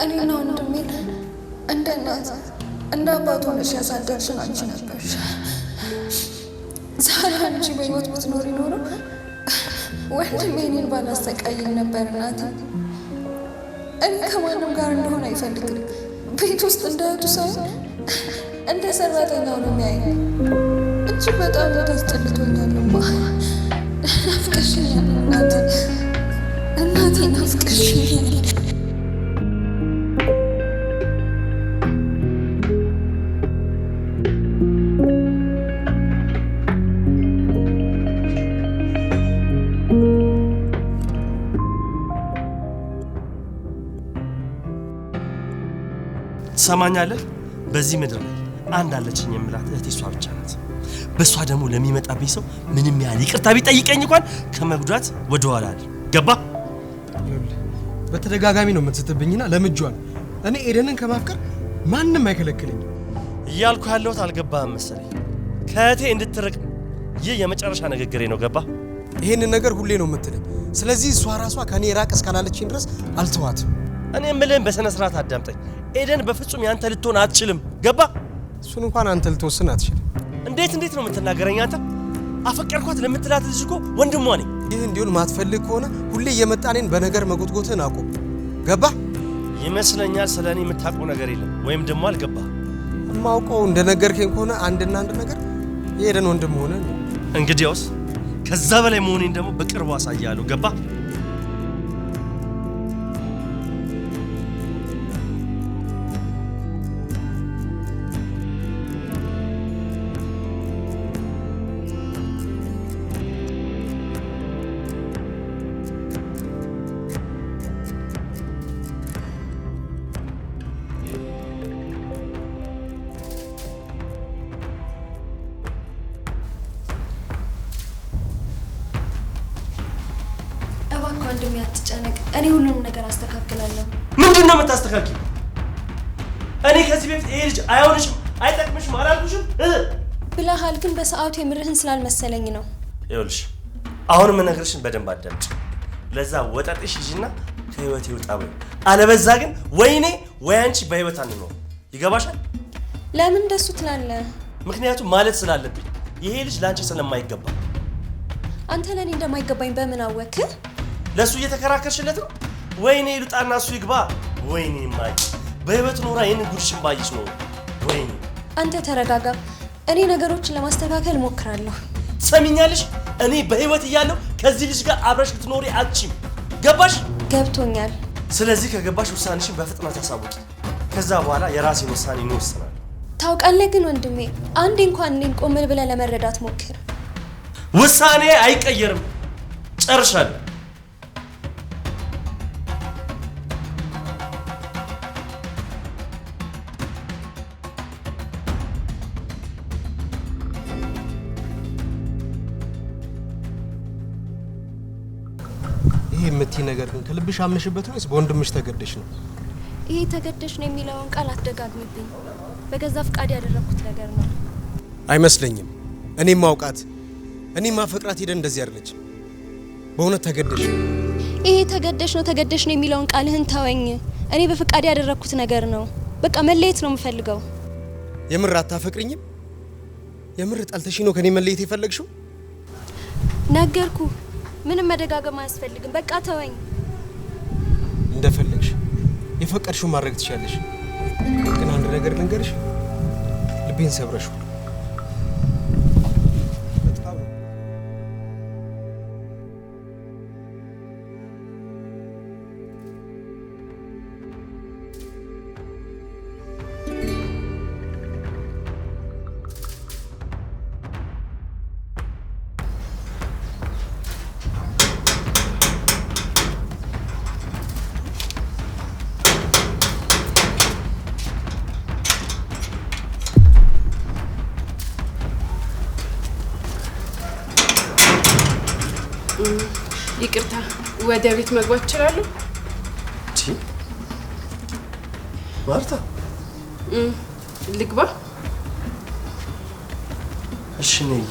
እኔና ወንድሜን እንደ እናት እንደ አባት ሆነሽ ያሳደግሽን አንቺ ነበርሽ። ዛሬ አንቺ በሕይወት ብትኖሪ ኖሮ ወንድሜ እኔን ባላሰቃየኝ ነበር። እናቴ እኔ ከማንም ጋር እንደሆነ አይፈልግም። ቤት ውስጥ እንደ እህቱ ሳይሆን እንደ ሰራተኛው ነው የሚያየኝ። እጅግ በጣም ታስጠልቶኛልማ። ናፍቀሽኛል እናቴ፣ እናቴ ናፍቀሽኛል። ትሰማኛለህ? በዚህ ምድር ላይ አንድ አለችኝ የምላት እህቴ እሷ ብቻ ናት። በእሷ ደግሞ ለሚመጣብኝ ሰው ምንም ያህል ይቅርታ ቢጠይቀኝ እንኳን ከመጉዳት ወደ ኋላ አለ። ገባ? በተደጋጋሚ ነው የምትስትብኝና ለምጇል። እኔ ኤደንን ከማፍቀር ማንም አይከለክለኝም እያልኩ ያለሁት አልገባህም መሰለኝ። ከእህቴ እንድትርቅ ይህ የመጨረሻ ንግግሬ ነው። ገባ? ይሄንን ነገር ሁሌ ነው የምትለኝ። ስለዚህ እሷ ራሷ ከኔ ራቅ እስካላለችኝ ድረስ አልተዋትም። እኔ የምልህን በስነ ስርዓት አዳምጠኝ። ኤደን በፍጹም ያንተ ልትሆን አትችልም። ገባ? እሱን እንኳን አንተ ልትወስን አትችልም። እንዴት ነው የምትናገረኝ አንተ? አፈቀርኳት ለምትላት ልጅ እኮ ወንድሟ ነኝ። ይህ እንዲሆን ማትፈልግ ከሆነ ሁሌ እየመጣኔን በነገር መጎትጎትህን አቁም። ገባ? ይመስለኛል ስለ እኔ የምታውቀው ነገር የለም ወይም ደግሞ አልገባህ። የማውቀው እንደነገርከኝ ከሆነ አንድና አንድ ነገር የኤደን ወንድም ሆነ ነው። እንግዲያውስ ከዛ በላይ መሆኔን ደግሞ በቅርቡ አሳያለሁ። ገባ? ወንድሜ አትጨነቅ፣ እኔ ሁሉንም ነገር አስተካክላለሁ። ምንድነው የምታስተካክለው? እኔ ከዚህ በፊት ይሄ ልጅ አይሆንሽም አይጠቅምሽም አላልኩሽም ብለሃል፣ ግን በሰዓቱ የምርህን ስላልመሰለኝ ነው። ይኸውልሽ አሁን የምነግርሽን በደንብ አዳምጪ። ለዛ ወጣጥሽ ይጂና ከህይወቴ ውጣ በይ፣ አለበዛ ግን ወይኔ ወይ አንቺ በህይወት አንኖር። ይገባሻል? ለምን እንደሱ ትላለህ? ምክንያቱም ማለት ስላለብኝ ይሄ ልጅ ላንቺ ስለማይገባ። አንተ ለኔ እንደማይገባኝ በምን አወክ? ለሱ እየተከራከርሽለት ነው? ወይኔ ልጣና እሱ ይግባ። ወይኔ ማይ በህይወት ኖራ ይሄንን ጉድሽን ባይሽ ነው። ወይኔ አንተ ተረጋጋ። እኔ ነገሮችን ለማስተካከል ሞክራለሁ። ሰሚኛለሽ? እኔ በህይወት እያለሁ ከዚህ ልጅ ጋር አብረሽ ልትኖሪ አትችይም። ገባሽ? ገብቶኛል። ስለዚህ ከገባሽ ውሳኔሽን በፍጥነት አሳውቂ። ከዛ በኋላ የራሴን ውሳኔ እወስናለሁ። ታውቃለህ ግን ወንድሜ አንዴ እንኳን እኔን ቆም ብለህ ለመረዳት ሞክር። ውሳኔ አይቀየርም። ጨርሻለሁ። ይሄ የምትይ ነገር ግን ከልብሽ አምነሽበት ነው ወይስ በወንድምሽ ተገደሽ ነው? ይሄ ተገደሽ ነው የሚለውን ቃል አትደጋግምብኝ። በገዛ ፍቃድ ያደረኩት ነገር ነው። አይመስለኝም። እኔም ማውቃት እኔም ማፈቅራት ሄደን እንደዚህ አይደለች። በእውነት ተገደሽ። ይሄ ተገደሽ ነው የሚለውን ቃልህን ተወኝ። እኔ በፍቃድ ያደረኩት ነገር ነው። በቃ መለየት ነው የምፈልገው። የምር አታፈቅሪኝም? የምር ጠልተሽ ነው ከኔ መለየት የፈለግሽው? ነገርኩ። ምንም መደጋገም አያስፈልግም። በቃ ተወኝ። እንደፈለግሽ የፈቀድሽው ማድረግ ትችላለሽ። ግን አንድ ነገር ልንገርሽ፣ ልቤን ሰብረሽው። ይቅርታ፣ ወደ ቤት መግባት እችላለሁ? ማርታ ልግባ? እሺ ነይ።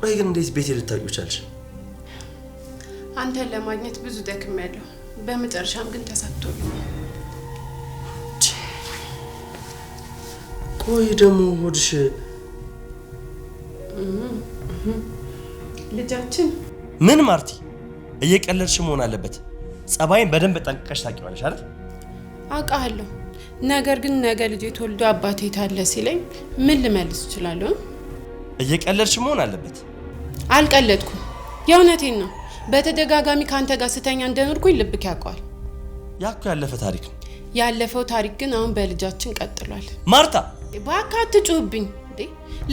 ቆይ ግን እንዴት ቤቴ ልታውቂው ቻልሽ? አንተን ለማግኘት ብዙ ደክሜያለሁ። በመጨረሻም ግን ተሳክቶልኛል። ቆይ ደግሞ ሆድሽ ልጃችን ምን ማርቲ? እየቀለድሽ መሆን አለበት። ጸባይን በደንብ ጠንቅቀሽ ታውቂዋለሽ አይደል? አውቃለሁ። ነገር ግን ነገ ልጄ ተወልዶ አባቴ ታለ ሲለኝ ምን ልመልስ እችላለሁ? እየቀለድሽ መሆን አለበት። አልቀለድኩም፣ የእውነቴን ነው። በተደጋጋሚ ካንተ ጋር ስተኛ እንደኖርኩኝ ልብክ ያውቀዋል። ያኩ ያለፈ ታሪክ ነው። ያለፈው ታሪክ ግን አሁን በልጃችን ቀጥሏል። ማርታ እባክህ አትጩህብኝ እንዴ!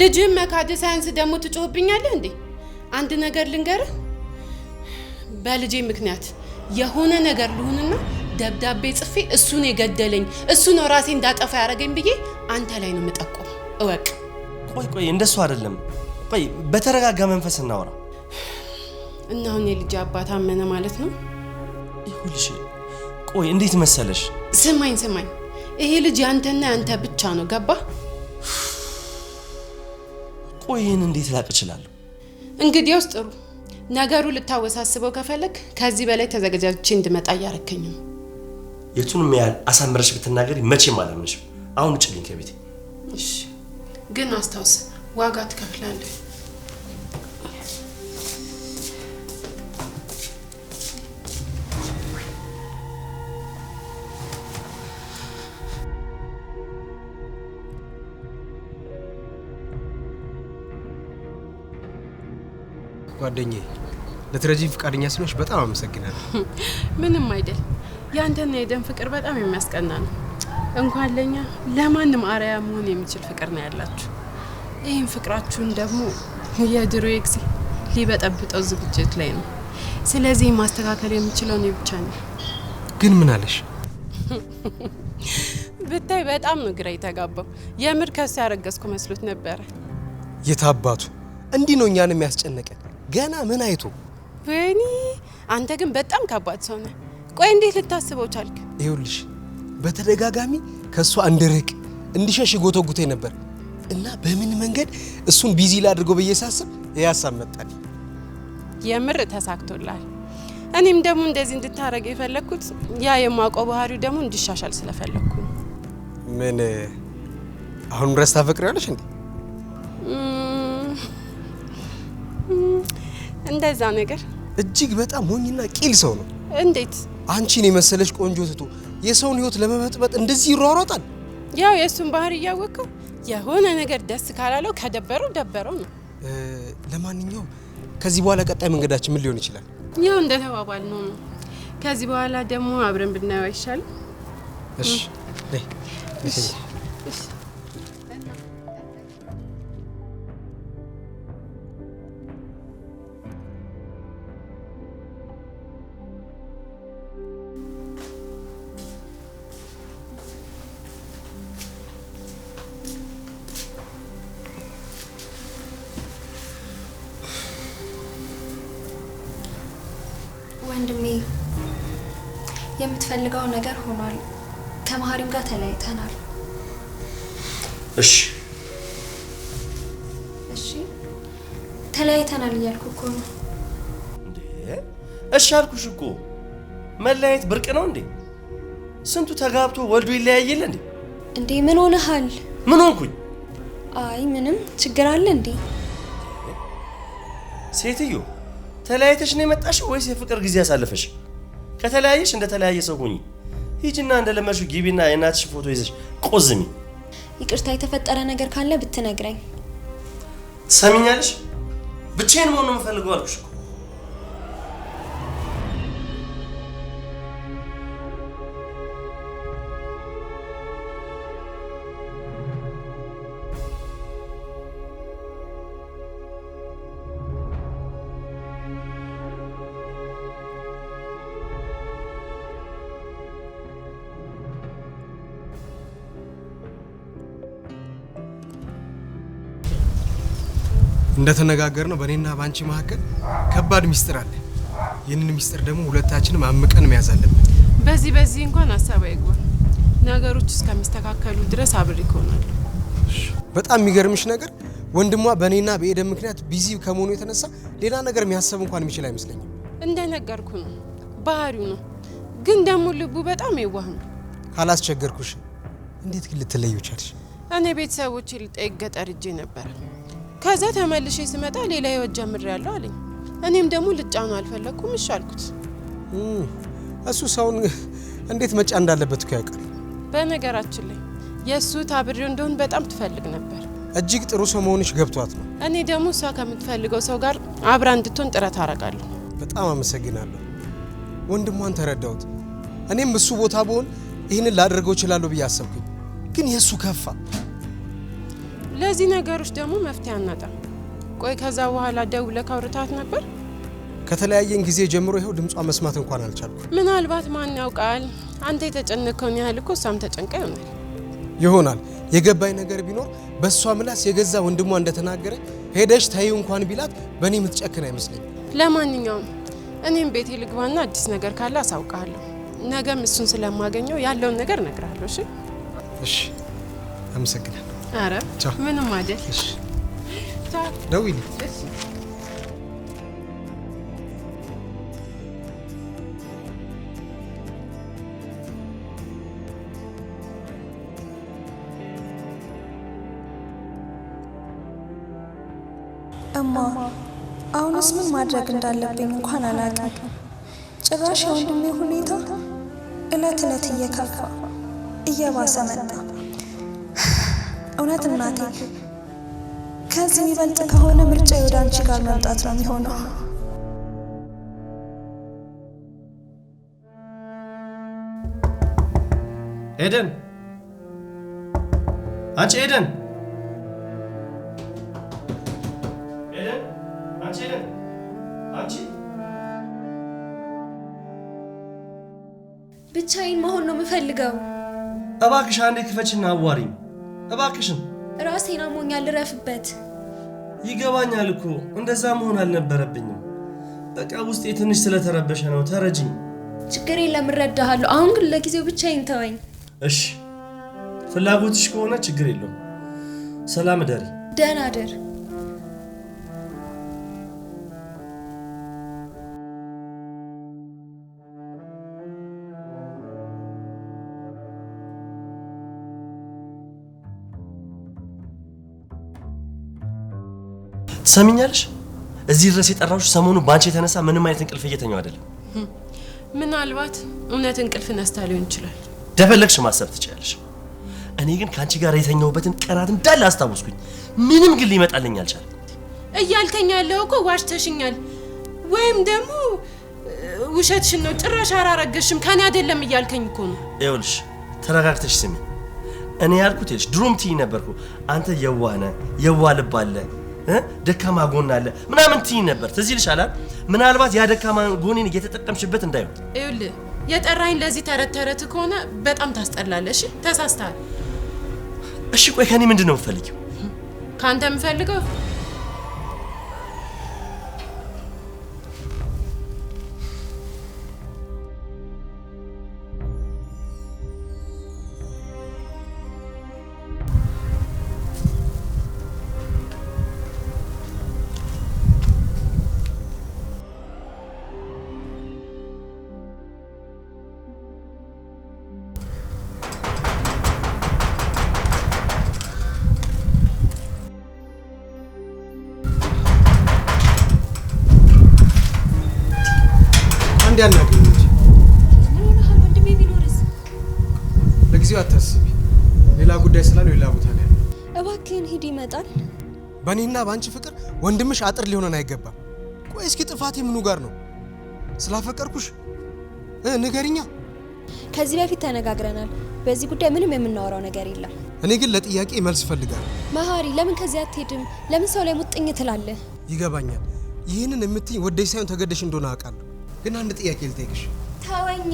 ልጅህን መካድ ሳያንስ ደግሞ ትጮህብኛለህ እንዴ? አንድ ነገር ልንገርህ፣ በልጄ ምክንያት የሆነ ነገር ልሁንና ደብዳቤ ጽፌ እሱን የገደለኝ እሱ ነው ራሴ እንዳጠፋ ያደረገኝ ብዬ አንተ ላይ ነው የምጠቆም። እወቅ። ቆይ እንደሱ አይደለም። ቆይ በተረጋጋ መንፈስ እናወራ። እና አሁን የልጅ አባት አመነ ማለት ነው? ይሁንሽ። ቆይ እንዴት መሰለሽ? ስማኝ፣ ይሄ ልጅ ያንተና ያንተ ብቻ ነው። ገባ? ቆይ ይህን እንዴት ላቅ እችላለሁ? እንግዲያውስ ጥሩ። ነገሩ ልታወሳስበው ከፈለክ ከዚህ በላይ ተዘጋጅቼ እንድመጣ እያረከኝ ነው። የቱንም ያህል አሳምረሽ ብትናገሪ መቼም አላምንሽም። አሁን ውጭልኝ ከቤቴ። እሺ፣ ግን አስታውስ፣ ዋጋ ትከፍላለህ። ጓደኛዬ ለትረጂኝ ፍቃደኛ ስለሆንሽ በጣም አመሰግናለሁ። ምንም አይደል። ያንተና የደም ፍቅር በጣም የሚያስቀና ነው። እንኳን ለኛ ለማንም አርአያ መሆን የሚችል ፍቅር ነው ያላችሁ። ይህን ፍቅራችሁን ደግሞ የድሮ ኤክሲ ሊበጠብጠው ዝግጅት ላይ ነው። ስለዚህ ማስተካከል የምችለው እኔ ብቻ ነኝ። ግን ምን አለሽ? ብታይ በጣም ነው ግራ የተጋባው። የምር ከሱ ያረገዝኩ መስሎት ነበረ። የታባቱ እንዲህ ነው እኛን የሚያስጨነቀን። ገና ምን አይቶ? ወይኔ አንተ ግን በጣም ከባድ ሰው ነህ። ቆይ እንዴት ልታስበው ቻልክ? ይኸውልሽ በተደጋጋሚ ከሷ እንድርቅ እንዲሸሽ ጎተጉቴ ነበር እና በምን መንገድ እሱን ቢዚ ላድርገው ብዬ ሳስብ ያሳብ መጣል። የምር ተሳክቶላል። እኔም ደግሞ እንደዚህ እንድታረግ የፈለኩት ያ የማውቀው ባህሪው ደግሞ እንዲሻሻል ስለፈለኩ። ምን አሁን ረስታ ፈቅሪያለሽ እንዴ? እንደዛ ነገር እጅግ በጣም ሞኝና ቂል ሰው ነው። እንዴት? አንቺን የመሰለሽ ቆንጆ ትቶ የሰውን ህይወት ለመበጥበጥ እንደዚህ ይሯሯጣል? ያው የሱን ባህሪ እያወቀው የሆነ ነገር ደስ ካላለው ከደበረው ደበረው ነው። ለማንኛውም ከዚህ በኋላ ቀጣይ መንገዳችን ምን ሊሆን ይችላል? ያው እንደተባባል ነው። ከዚህ በኋላ ደግሞ አብረን ብናየው አይሻልም? እሺ ነይ። ወንድሜ የምትፈልገው ነገር ሆኗል። ከመሀሪም ጋር ተለያይተናል። እሺ ተለያይተናል እያልኩ እኮ ነው። እንዴ እሺ አልኩሽ እኮ። መለያየት ብርቅ ነው እንዴ? ስንቱ ተጋብቶ ወልዶ ይለያየል እንዴ? እንዴ ምን ሆነሃል? ምን ሆንኩኝ? አይ ምንም ችግር አለ እንዴ? ሴትዮ ተለያይተሽ ነው የመጣሽው ወይስ የፍቅር ጊዜ ያሳለፈሽ? ከተለያየሽ እንደ ተለያየ ሰው ሁኚ። ሂጂና እንደለመድሽው ግቢና የእናትሽ ፎቶ ይዘሽ ቆዝሚ። ይቅርታ የተፈጠረ ነገር ካለ ብትነግረኝ። ትሰሚኛለሽ? ብቻዬን መሆን ነው የምፈልገው አልኩሽ እኮ። እንደተነጋገርነው በእኔና ባንቺ መካከል ከባድ ሚስጥር አለ። ይህንን ሚስጥር ደግሞ ሁለታችንም አምቀን መያዝ አለብን። በዚህ እንኳን ሀሳብ አይግባ። ነገሮች እስከሚስተካከሉ ድረስ አብሬ እሆናለሁ። በጣም የሚገርምሽ ነገር ወንድሟ በእኔና በኤደን ምክንያት ቢዚ ከመሆኑ የተነሳ ሌላ ነገር የሚያሰብ እንኳን የሚችል አይመስለኝም። እንደነገርኩ ነው፣ ባህሪው ነው። ግን ደግሞ ልቡ በጣም የዋህ ነው። ካላስቸገርኩሽ እንዴት ግን ልትለዩ ቻልሽ? እኔ ቤተሰቦቼ ልጠይቅ ገጠር ሄጄ ነበር። ከዛ ተመልሼ ስመጣ ሌላ ህይወት ጀምሬያለሁ አለኝ። እኔም ደግሞ ልጫኑ አልፈለኩም፣ እሺ አልኩት። እሱ ሰውን እንዴት መጫ እንዳለበት እኮ ያውቃል። በነገራችን ላይ የእሱ ታብሬው እንደሆን በጣም ትፈልግ ነበር። እጅግ ጥሩ ሰው መሆንሽ ገብቷት ነው። እኔ ደግሞ እሷ ከምትፈልገው ሰው ጋር አብራ እንድትሆን ጥረት አደርጋለሁ። በጣም አመሰግናለሁ። ወንድሟን ተረዳሁት። እኔም እሱ ቦታ ብሆን ይህንን ላደርገው እችላለሁ ብዬ አሰብኩኝ። ግን የእሱ ከፋ። ለዚህ ነገሮች ደግሞ መፍትሄ አናጣም። ቆይ ከዛ በኋላ ደውለህ አውርታት ነበር? ከተለያየን ጊዜ ጀምሮ ይኸው ድምጿ መስማት እንኳን አልቻልኩም። ምናልባት ማን ያውቃል፣ አንተ የተጨነቀውን ያህል እኮ እሷም ተጨንቃ ይሆናል። የገባኝ ነገር ቢኖር በእሷ ምላስ የገዛ ወንድሟ እንደተናገረ ሄደሽ ታዩ እንኳን ቢላት በእኔ የምትጨክን አይመስለኝም። ለማንኛውም እኔም ቤቴ ልግባና አዲስ ነገር ካለ አሳውቃለሁ። ነገም እሱን ስለማገኘው ያለውን ነገር እነግርሃለሁ። እሺ? እሺ፣ አመሰግናለሁ። አረ ምንም አይደል። እሺ፣ ቻው። ደውይልኝ። እሺ። እማ አሁንስ ምን ማድረግ እንዳለብኝ እንኳን አላውቅም። ጭራሽ የወንድሜ ሁኔታ እለት እለት እየከፋ እየባሰ መጣ። እውነት እናቴ፣ ከዚህ የሚበልጥ ከሆነ ምርጫ ወደ አንቺ ጋር መምጣት ነው የሚሆነው። ኤደን፣ አንቺ ኤደን፣ ብቻዬን መሆን ነው የምፈልገው። እባክሽ አንዴ ክፈችና አዋሪኝ እባክሽን። ራሴን አሞኛል፣ ልረፍበት። ይገባኛል እኮ እንደዛ መሆን አልነበረብኝም። በቃ ውስጤ ትንሽ ስለተረበሸ ነው። ተረጅኝ። ችግር የለም እረዳሃለሁ። አሁን ግን ለጊዜው ብቻዬን ተወኝ። እሺ፣ ፍላጎትሽ ከሆነ ችግር የለውም። ሰላም እደሪ። ደህና እደር። ትሰሚኛለሽ? እዚህ ድረስ የጠራሁሽ ሰሞኑ ባንቺ የተነሳ ምንም አይነት እንቅልፍ እየተኛው አይደለም። ምናልባት እውነት እንቅልፍ ነስታ ሊሆን ይችላል። ደፈለግሽ ማሰብ ትችላለሽ። እኔ ግን ካንቺ ጋር የተኛውበትን ቀናት እንዳለ አስታወስኩኝ። ምንም ግን ሊመጣልኝ አልቻለም። እያልከኝ ያለው እኮ ዋሽተሽኛል ወይም ደግሞ ውሸትሽን ነው። ጭራሽ አላረገሽም ከኔ አይደለም እያልከኝ እኮ ነው። ይኸውልሽ ተረጋግተሽ ስሚ። እኔ ያልኩት ይልሽ ድሮም ትይ ነበርኩ። አንተ የዋህ ነህ፣ የዋህ ልብ አለ፣ ደካማ ጎን አለ ምናምን ትይ ነበር። ትዝ ይልሻል? ምናልባት ያ ደካማ ጎኔን እየተጠቀምሽበት እንዳይሆን። ይኸውልህ የጠራኝ ለዚህ ተረት ተረት ከሆነ በጣም ታስጠላለሽ። ተሳስተሃል። እሺ ቆይ ከኔ ምንድን ነው የምትፈልጊው? ካንተ የምፈልገው እንዲያናገኝ እንጂ ምን ሆነሃል ወንድሜ? ቢኖርስ? ለጊዜው አታስቢ፣ ሌላ ጉዳይ ስላለው ሌላ ቦታ ላይ ያለው። እባክህን ሂድ፣ ይመጣል። በእኔና በአንቺ ፍቅር ወንድምሽ አጥር ሊሆነን አይገባም። ቆይ እስኪ ጥፋቴ ምኑ ጋር ነው? ስላፈቀርኩሽ ንገሪኛ። ከዚህ በፊት ተነጋግረናል። በዚህ ጉዳይ ምንም የምናወራው ነገር የለም። እኔ ግን ለጥያቄ መልስ እፈልጋለሁ። መሀሪ፣ ለምን ከዚህ አትሄድም? ለምን ሰው ላይ ሙጥኝ ትላለህ? ይገባኛል። ይህንን የምትይኝ ወደሽ ሳይሆን ተገደሽ እንደሆነ አውቃለሁ። ግን አንድ ጥያቄ ልጠይቅሽ። ተወኝ።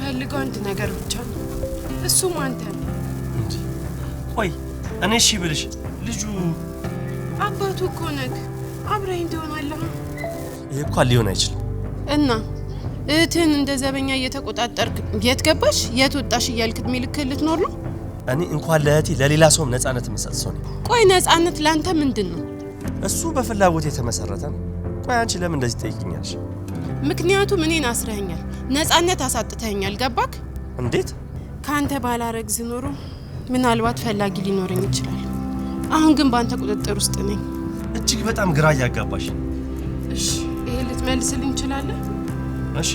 የምፈልገው አንድ ነገር ብቻ ነው። እሱም አንተ ነህ። እንዴ ቆይ እኔ እሺ ብልሽ ልጁ አባቱ እኮ ነህ። አብረኸኝ ትሆናለህ። ይሄ እኮ ሊሆን አይችልም። እና እህትህን እንደ ዘበኛ እየተቆጣጠርክ የት ገባሽ የት ወጣሽ እያልክ እድሜ ልክህን ልትኖር ነው? እኔ እንኳን ለእህቴ ለሌላ ሰውም ነፃነት የምሰጥ ሰው ነኝ። ቆይ ነፃነት ላንተ ምንድን ነው? እሱ በፍላጎት የተመሰረተ ነው። ቆይ አንቺ ለምን እንደዚህ ትጠይቂኛለሽ? ምክንያቱም እኔን አስረኸኛል፣ ነፃነት አሳጥተኸኛል። ገባክ? እንዴት? ከአንተ ባላረግዝ ኖሮ ምናልባት ፈላጊ ሊኖረኝ ይችላል። አሁን ግን በአንተ ቁጥጥር ውስጥ ነኝ። እጅግ በጣም ግራ እያጋባሽ። እሺ ይሄ ልትመልስልኝ ትችላለህ? እሺ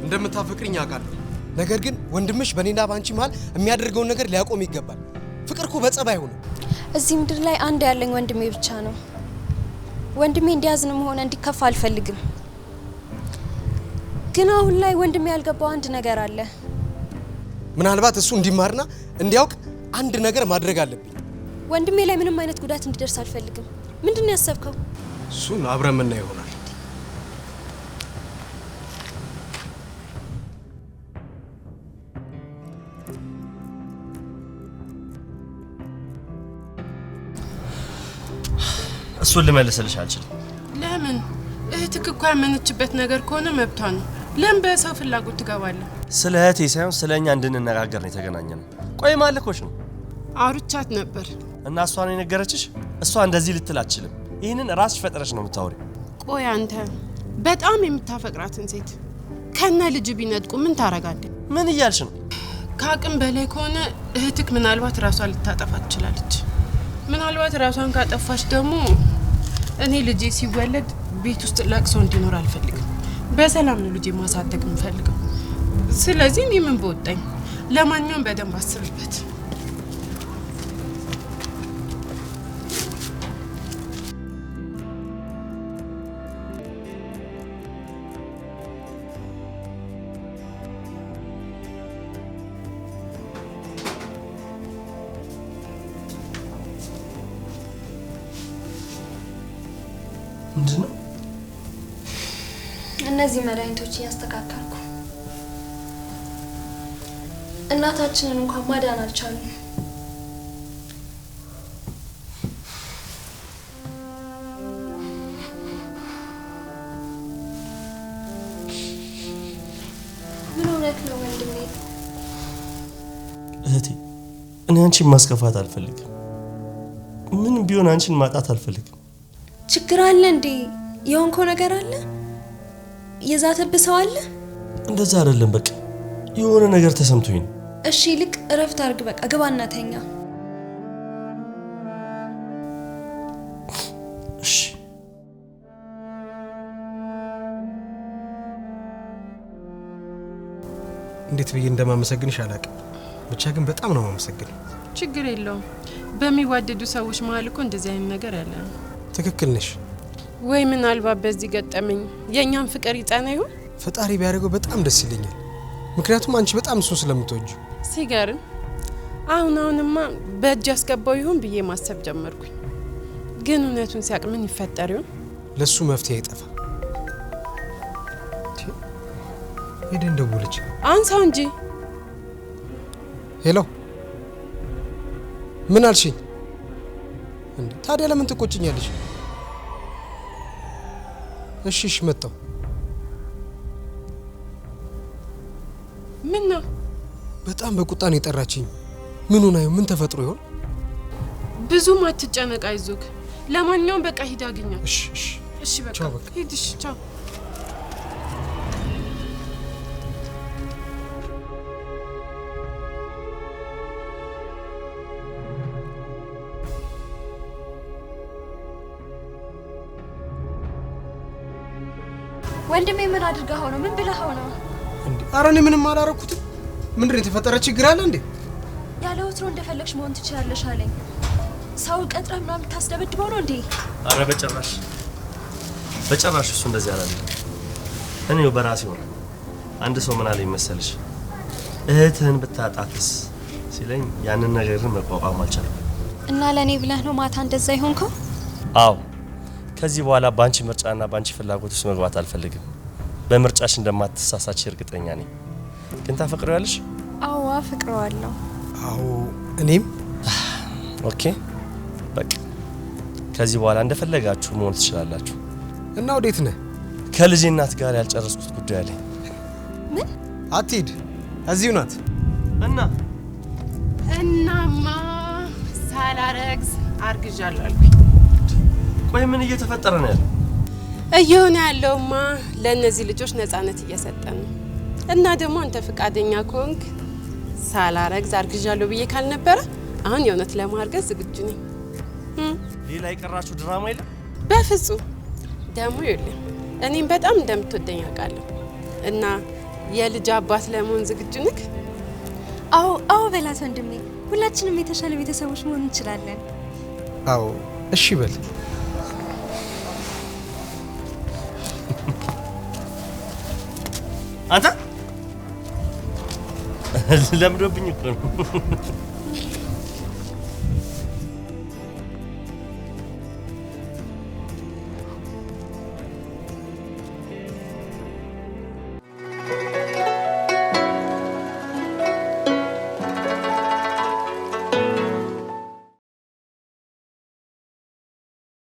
እንደምታፈቅሪኝ አውቃለሁ። ነገር ግን ወንድምሽ በኔና ባንቺ መሃል የሚያደርገውን ነገር ሊያቆም ይገባል። ፍቅር እኮ በጸባይ ሆነ። እዚህ ምድር ላይ አንድ ያለኝ ወንድሜ ብቻ ነው። ወንድሜ እንዲያዝንም ሆነ እንዲከፋ አልፈልግም። ግን አሁን ላይ ወንድሜ ያልገባው አንድ ነገር አለ። ምናልባት እሱ እንዲማርና እንዲያውቅ አንድ ነገር ማድረግ አለብኝ። ወንድሜ ላይ ምንም አይነት ጉዳት እንዲደርስ አልፈልግም። ምንድን ነው ያሰብከው? እሱን አብረን የምናየው ይሆናል። እሱን ልመልስልሽ አልችልም። ለምን? እህትህ እኮ ያመነችበት ነገር ከሆነ መብቷ ነው። ለምን በሰው ፍላጎት ትገባለህ? ስለ እህቴ ሳይሆን ስለ እኛ እንድንነጋገር ነው የተገናኘነው። ቆይ ማለኮች ነው አውርቻት ነበር እና እሷ ነው የነገረችሽ? እሷ እንደዚህ ልትል አትችልም። ይህንን ራስሽ ፈጥረሽ ነው የምታወሪው። ቆይ አንተ በጣም የምታፈቅራትን ሴት ከነ ልጅ ቢነጥቁ ምን ታረጋለህ? ምን እያልሽ ነው? ከአቅም በላይ ከሆነ እህትህ ምናልባት ራሷን ልታጠፋ ትችላለች። ምናልባት ራሷን ካጠፋች ደግሞ እኔ ልጄ ሲወለድ ቤት ውስጥ ለቅሶ እንዲኖር አልፈልግም። በሰላም ነው ልጄ ማሳደግ የምፈልገው። ስለዚህ እኔ ምን በወጣኝ። ለማንኛውም በደንብ አስብበት። ምንድን ነው? እነዚህ መድኃኒቶች እያስተካከልኩ እናታችንን እንኳን ማዳን አልቻሉም። ምን ሆነህ ነው ወንድሜ? እህቴ እኔ አንቺን ማስከፋት አልፈልግም። ምን ቢሆን አንቺን ማጣት አልፈልግም። ችግር አለ እንዴ? የሆንከው ነገር አለ? የዛተብህ ሰው አለ? እንደዛ አይደለም፣ በቃ የሆነ ነገር ተሰምቶኝ ነው። እሺ ልክ እረፍት አድርግ። በቃ ግባና ተኛ። እሺ እንዴት ብዬ እንደማመሰግንሽ አላውቅም። ብቻ ግን በጣም ነው የማመሰግነው። ችግር የለውም። በሚዋደዱ ሰዎች መሀል እኮ እንደዚህ አይነት ነገር ያለ ነው። ትክክል ነሽ። ወይ ምናልባት በዚህ ገጠመኝ የእኛም ፍቅር ይጸና ይሆን? ፈጣሪ ቢያደርገው በጣም ደስ ይለኛል። ምክንያቱም አንቺ በጣም እሱን ስለምትወጁ። ሲገርም አሁንማ በእጅ ያስገባው ይሆን ብዬ ማሰብ ጀመርኩኝ። ግን እውነቱን ሲያቅ ምን ይፈጠር ይሆን? ለሱ መፍትሄ አይጠፋ። ሄደን ደውለች። አንሳው እንጂ። ሄሎ፣ ምን አልሽኝ? እንዴ ታዲያ ለምን ትቆጭኛለሽ? እሺ እሺ መጣሁ። ምን ነው? በጣም በቁጣ ነው የጠራችኝ። ምን ሆና ይሆን? ምን ተፈጥሮ ይሆን? ብዙም አትጨነቅ፣ አይዞክ። ለማንኛውም በቃ ሂድ አግኛት። እሺ እሺ እሺ በቃ ቻው በቃ ሂድ። እሺ ቻው። ወንድሜ ምን አድርገኸው ነው? ምን ብለኸው ነው? እንዴ ኧረ እኔ ምንም አላረኩትም። ምንድን ነው የተፈጠረ ችግር አለ እንዴ? ያለ ወትሮ እንደፈለግሽ መሆን ትችላለሽ አለኝ። ሰው ቀጥረህ ምናምን ታስደበድበው ነው እንዴ? አረ በጭራሽ በጭራሽ፣ እሱ እንደዚህ አላለም። እኔው በራሴ ሆነ። አንድ ሰው ምን አለኝ መሰልሽ? እህትህን ብታጣትስ ሲለኝ ያንን ነገርን መቋቋም አልቻልኩም። እና ለኔ ብለህ ነው ማታ እንደዛ ይሆንከው? አዎ ከዚህ በኋላ ባንቺ ምርጫና ባንቺ ፍላጎት ውስጥ መግባት አልፈልግም። በምርጫሽ እንደማትሳሳች እርግጠኛ ነኝ። ግን ታፈቅሪዋለሽ? አዎ አፈቅረዋለሁ። አዎ እኔም። ኦኬ በቃ ከዚህ በኋላ እንደፈለጋችሁ መሆን ትችላላችሁ። እና ወዴት ነህ? ከልጄ እናት ጋር ያልጨረስኩት ጉዳይ አለኝ። ምን? አትሂድ፣ እዚሁ ናት። እናማ ሳላረግዝ አርግዣለሁ አልኩኝ። ቆይ ምን እየተፈጠረ ነው ያለው? እየሆነ ያለውማ ለእነዚህ ልጆች ነፃነት እየሰጠን ነው። እና ደግሞ አንተ ፍቃደኛ ከሆንክ ሳላረግዝ አርግዣለሁ ብዬ ካልነበረ አሁን የእውነት ለማርገዝ ዝግጁ ነኝ። ሌላ የቀራችሁ ድራማ የለም? በፍጹም። ደግሞ ይኸውልህ እኔም በጣም እንደምትወደኝ አውቃለሁ። እና የልጅ አባት ለመሆን ዝግጁ ነህ? አዎ በላት ወንድሜ። ሁላችንም የተሻለ ቤተሰቦች መሆን እንችላለን። አዎ እሺ በል። አንተ ለምዶብኝ እኮ ነው።